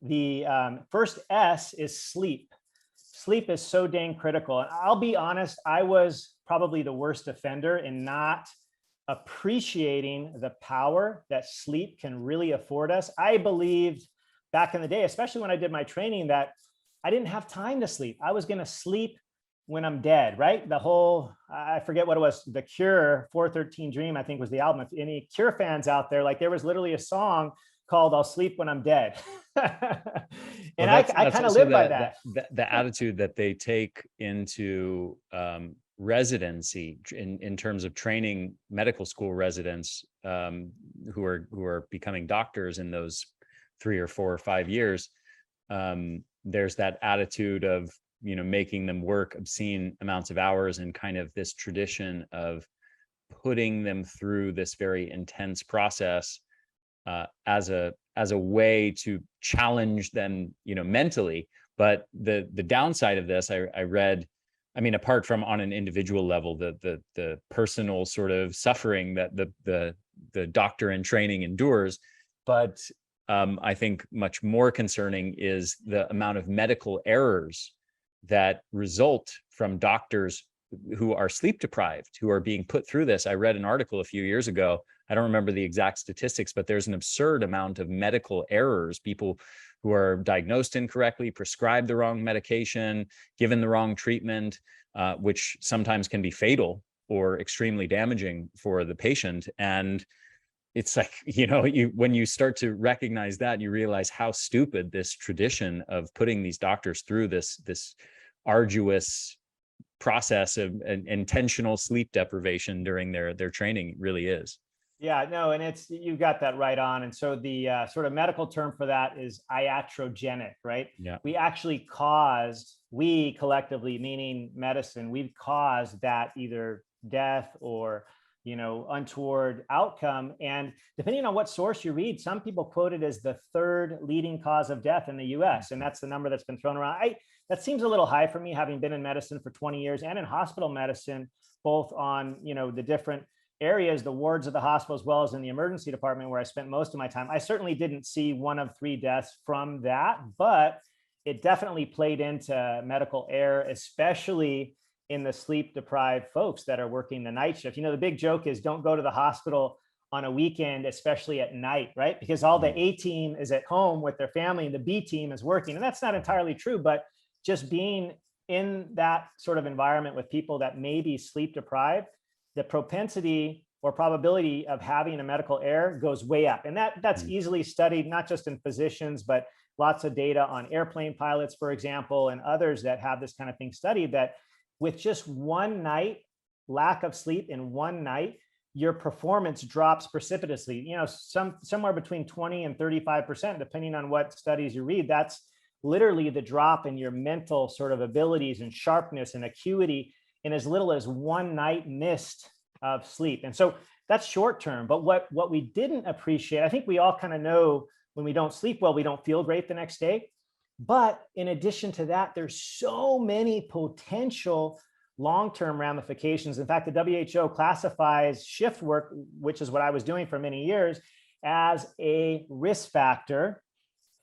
The first S is sleep. Sleep is so dang critical. And I'll be honest, I was probably the worst offender in not appreciating the power that sleep can really afford us. I believed back in the day, especially when I did my training, that I didn't have time to sleep. I was going to sleep when I'm dead, right? The whole, I forget what it was, The Cure, 413 Dream, I think was the album. If any Cure fans out there, like there was literally a song called I'll Sleep When I'm Dead. Well, And I that's kind of also live by that. the attitude that they take into residency in terms of training medical school residents who are becoming doctors in those 3 or 4 or 5 years. There's that attitude of, making them work obscene amounts of hours, and kind of this tradition of putting them through this very intense process as a way to challenge them, mentally. But the downside of this, I read, I mean, apart from on an individual level, the personal sort of suffering that the doctor in training endures, but I think much more concerning is the amount of medical errors that result from doctors who are sleep deprived, who are being put through this. I read an article a few years ago. I don't remember the exact statistics, but there's an absurd amount of medical errors, people who are diagnosed incorrectly, prescribed the wrong medication, given the wrong treatment, which sometimes can be fatal or extremely damaging for the patient. And it's like, when you start to recognize that, you realize how stupid this tradition of putting these doctors through this arduous process of an intentional sleep deprivation during their training really is. Yeah, no, and you got that right on. And so the sort of medical term for that is iatrogenic, right? Yeah. We collectively, meaning medicine, we've caused that either death or untoward outcome. And depending on what source you read, some people quote it as the third leading cause of death in the US. And that's the number that's been thrown around. That seems a little high for me, having been in medicine for 20 years and in hospital medicine, both on, the different areas, the wards of the hospital, as well as in the emergency department where I spent most of my time. I certainly didn't see 1 of 3 deaths from that, but it definitely played into medical error, especially in the sleep deprived folks that are working the night shift. The big joke is don't go to the hospital on a weekend, especially at night, right? Because all the A team is at home with their family and the B team is working. And that's not entirely true, but just being in that sort of environment with people that may be sleep deprived, the propensity or probability of having a medical error goes way up. And that's easily studied, not just in physicians, but lots of data on airplane pilots, for example, and others that have this kind of thing studied, that with just one night, lack of sleep in one night, your performance drops precipitously, somewhere between 20 and 35%, depending on what studies you read. That's literally the drop in your mental sort of abilities and sharpness and acuity in as little as one night missed of sleep. And so that's short term. But what we didn't appreciate, I think we all kind of know, when we don't sleep well, we don't feel great the next day. But in addition to that, there's so many potential long-term ramifications. In fact, the WHO classifies shift work, which is what I was doing for many years, as a risk factor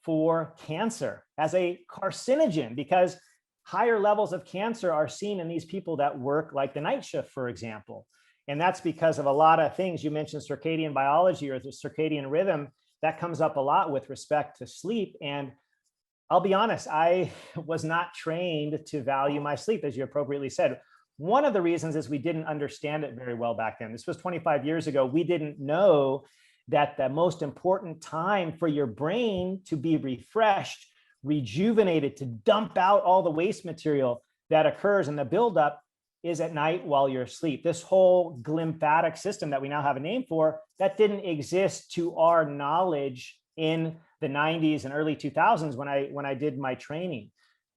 for cancer, as a carcinogen, because higher levels of cancer are seen in these people that work like the night shift, for example. And that's because of a lot of things. You mentioned circadian biology or the circadian rhythm. That comes up a lot with respect to sleep. And I'll be honest, I was not trained to value my sleep, as you appropriately said. One of the reasons is we didn't understand it very well back then. This was 25 years ago. We didn't know that the most important time for your brain to be refreshed, rejuvenated, to dump out all the waste material that occurs in the buildup is at night while you're asleep. This whole glymphatic system that we now have a name for, that didn't exist to our knowledge in the 90s and early 2000s when I did my training.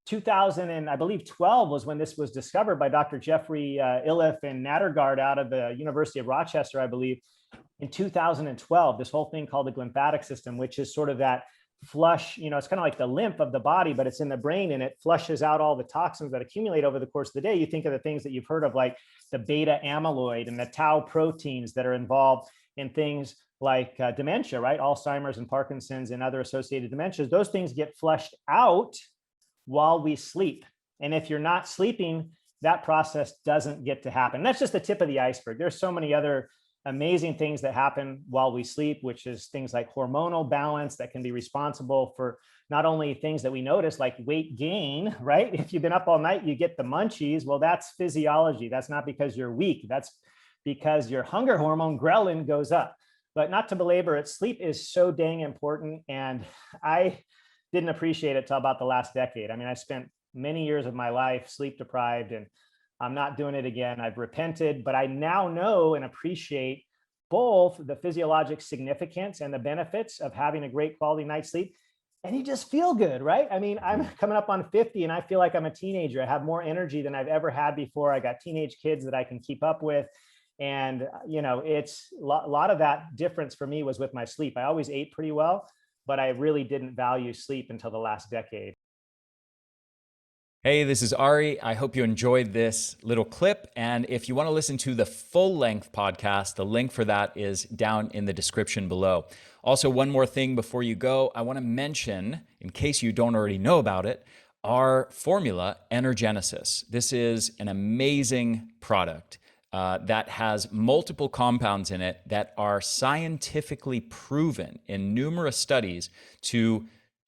2000 and I believe 12 was when this was discovered by Dr. Jeffrey Iliff and Nattergaard out of the University of Rochester, I believe. In 2012, this whole thing called the glymphatic system, which is sort of that flush, it's kind of like the lymph of the body, but it's in the brain, and it flushes out all the toxins that accumulate over the course of the day. You think of the things that you've heard of, like the beta amyloid and the tau proteins that are involved in things like dementia, right? Alzheimer's and Parkinson's and other associated dementias. Those things get flushed out while we sleep. And if you're not sleeping, that process doesn't get to happen. And that's just the tip of the iceberg. There's so many other amazing things that happen while we sleep, which is things like hormonal balance that can be responsible for not only things that we notice like weight gain, right? If you've been up all night, you get the munchies. Well, that's physiology. That's not because you're weak. That's because your hunger hormone ghrelin goes up. But not to belabor it, sleep is so dang important. And I didn't appreciate it till about the last decade. I mean, I spent many years of my life sleep deprived, and I'm not doing it again. I've repented, but I now know and appreciate both the physiologic significance and the benefits of having a great quality night's sleep. And you just feel good, right? I mean, I'm coming up on 50 and I feel like I'm a teenager. I have more energy than I've ever had before. I got teenage kids that I can keep up with. And, you know, it's a lot of that difference for me was with my sleep. I always ate pretty well, but I really didn't value sleep until the last decade. Hey, this is Ari. I hope you enjoyed this little clip. And if you want to listen to the full-length podcast, the link for that is down in the description below. Also, one more thing before you go, I want to mention, in case you don't already know about it, our formula, Energenesis. This is an amazing product that has multiple compounds in it that are scientifically proven in numerous studies to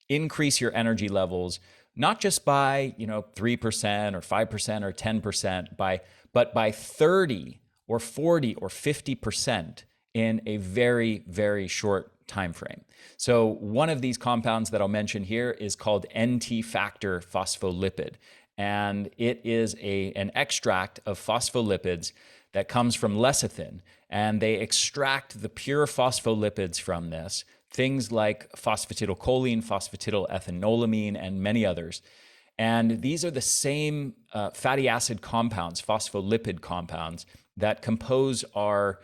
increase your energy levels, not just by 3% or 5% or 10%, but by 30 or 40 or 50% in a very, very short time frame. So one of these compounds that I'll mention here is called NT factor phospholipid, and it is an extract of phospholipids that comes from lecithin, and they extract the pure phospholipids from this, things like phosphatidylcholine, phosphatidylethanolamine, and many others. And these are the same fatty acid compounds, phospholipid compounds, that compose our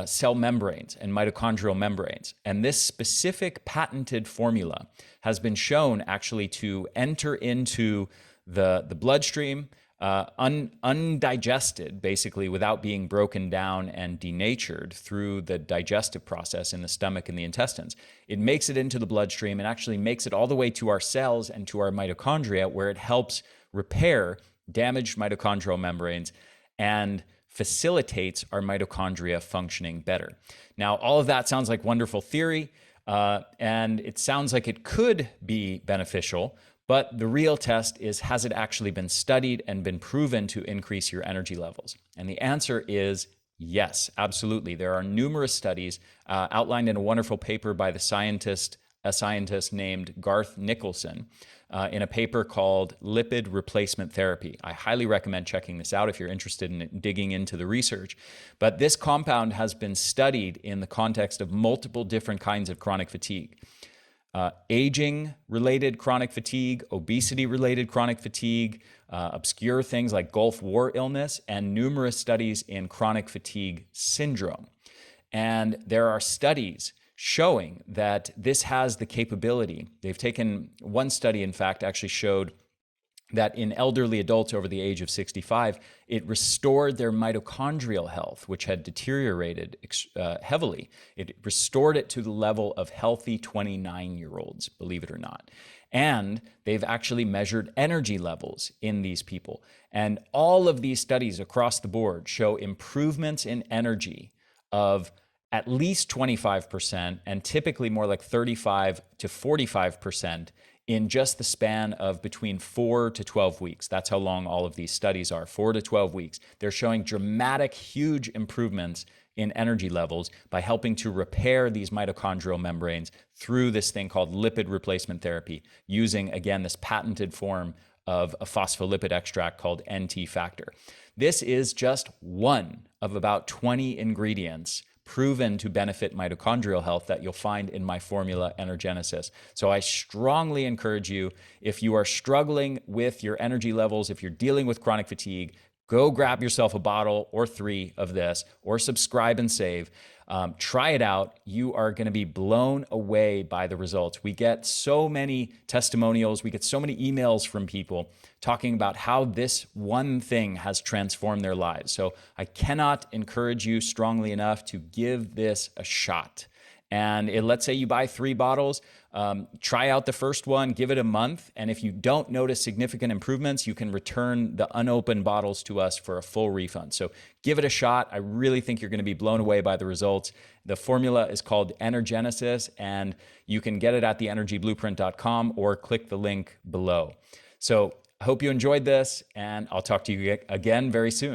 cell membranes and mitochondrial membranes. And this specific patented formula has been shown actually to enter into the bloodstream undigested, basically, without being broken down and denatured through the digestive process in the stomach and the intestines. It makes it into the bloodstream and actually makes it all the way to our cells and to our mitochondria, where it helps repair damaged mitochondrial membranes and facilitates our mitochondria functioning better. Now, all of that sounds like wonderful theory, and it sounds like it could be beneficial. But the real test is, has it actually been studied and been proven to increase your energy levels? And the answer is yes, absolutely. There are numerous studies outlined in a wonderful paper by a scientist named Garth Nicholson in a paper called Lipid Replacement Therapy. I highly recommend checking this out if you're interested in digging into the research. But this compound has been studied in the context of multiple different kinds of chronic fatigue. Aging-related chronic fatigue, obesity-related chronic fatigue, obscure things like Gulf War illness, and numerous studies in chronic fatigue syndrome. And there are studies showing that this has the capability. They've taken one study, in fact, actually showed that in elderly adults over the age of 65, it restored their mitochondrial health, which had deteriorated heavily. It restored it to the level of healthy 29-year-olds, believe it or not. And they've actually measured energy levels in these people. And all of these studies across the board show improvements in energy of at least 25%, and typically more like 35 to 45% in just the span of between 4 to 12 weeks. That's how long all of these studies are, 4 to 12 weeks. They're showing dramatic, huge improvements in energy levels by helping to repair these mitochondrial membranes through this thing called lipid replacement therapy, using, again, this patented form of a phospholipid extract called NT factor. This is just one of about 20 ingredients proven to benefit mitochondrial health that you'll find in my formula, Energenesis. So I strongly encourage you, if you are struggling with your energy levels, if you're dealing with chronic fatigue, go grab yourself a bottle or 3 of this, or subscribe and save. Try it out. You are going to be blown away by the results. We get so many testimonials. We get so many emails from people talking about how this one thing has transformed their lives. So I cannot encourage you strongly enough to give this a shot. And let's say you buy 3 bottles, try out the first one, give it a month. And if you don't notice significant improvements, you can return the unopened bottles to us for a full refund. So give it a shot. I really think you're going to be blown away by the results. The formula is called Energenesis, and you can get it at theenergyblueprint.com or click the link below. So I hope you enjoyed this, and I'll talk to you again very soon.